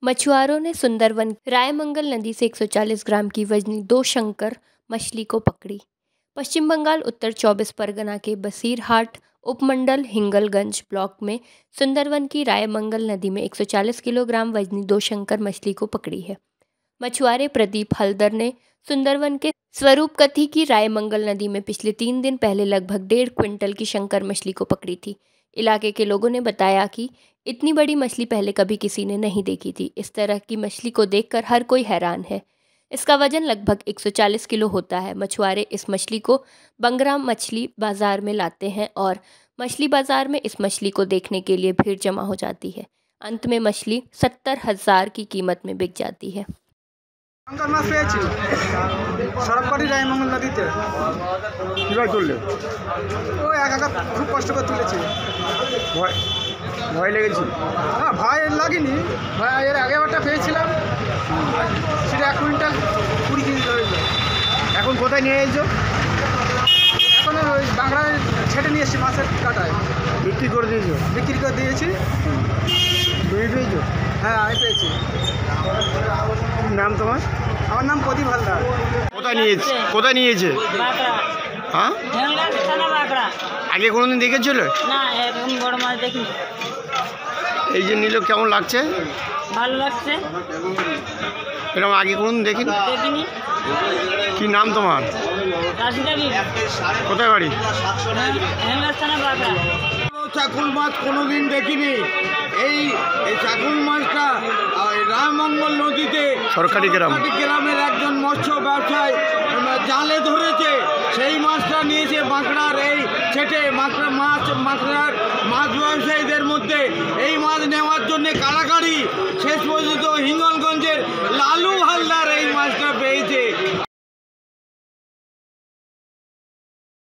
मछुआरों ने सुंदरवन रायमंगल नदी से 140 ग्राम की वजनी 2 शंकर मछली को पकड़ी। पश्चिम बंगाल उत्तर 24 परगना के बसीरहाट उपमंडल हिंगलगंज ब्लॉक में सुंदरवन की रायमंगल नदी में 140 किलोग्राम वजनी 2 शंकर मछली को पकड़ी है। मछुआरे प्रदीप हल्दर ने सुंदरवन के स्वरूपकथी की रायमंगल नदी में पिछले 3 दिन पहले लगभग 1.5 क्विंटल की शंकर मछली को पकड़ी थी। इलाके के लोगों ने बताया कि इतनी बड़ी मछली पहले कभी किसी ने नहीं देखी थी। इस तरह की मछली को देखकर हर कोई हैरान है। इसका वजन लगभग 140 किलो होता है। मछुआरे इस मछली को बंगरा मछली बाजार में लाते हैं और मछली बाजार में इस मछली को देखने के लिए भीड़ जमा हो जाती है। अंत में मछली 70,000 की कीमत में बिक जाती है। শঙ্কর মাছ পেয়েছি সড়কপাড়ি রায়মঙ্গল নদীতে। কীভাবে তুললে? ও একা খুব কষ্ট করে তুলেছি। ভয় ভয় লেগেছিল? না, ভয় লাগেনি। ভয় এর আগেবারটা পেয়েছিলাম, সেটা 1 কুইন্টাল 20 কেজি রয়েছে। এখন কোথায় নিয়ে এসেছো? এখন ওই বাংলায় ছেটে নিয়ে এসেছি মাছের কাটায়। বিক্রি করে দিয়েছো? বিক্রি করে দিয়েছি। তুমি পেয়েছো? হ্যাঁ, আমি পেয়েছি। নাম তোমার? আমার নাম প্রদীপ হালদার। কোথায় নিয়েছে? হ্যাঁ, আগে কোনোদিন দেখেছিল না, এরকম বড় মাছ দেখিনি। এই যে নিল, কেমন লাগছে? ভালো লাগছে। এরকম আগে কোনোদিন দেখিনি। কি নাম তোমার? কোথায় বাড়ি? চাকুল মাছ কোনোদিন দেখিনি। এই চাকুল মাছটা রায়মঙ্গল নদীতে সরকারি গ্রামের একজন মৎস্য ব্যবসায়ী জালে ধরেছে। সেই মাছটা নিয়েছে বাঁকড়ার এই ছেটে বাঁকড়ার মাছ ব্যবসায়ীদের মধ্যে এই মাছ নেওয়ার জন্য কাড়াকাড়ি। শেষ পর্যন্ত হিঙ্গলগঞ্জের লালু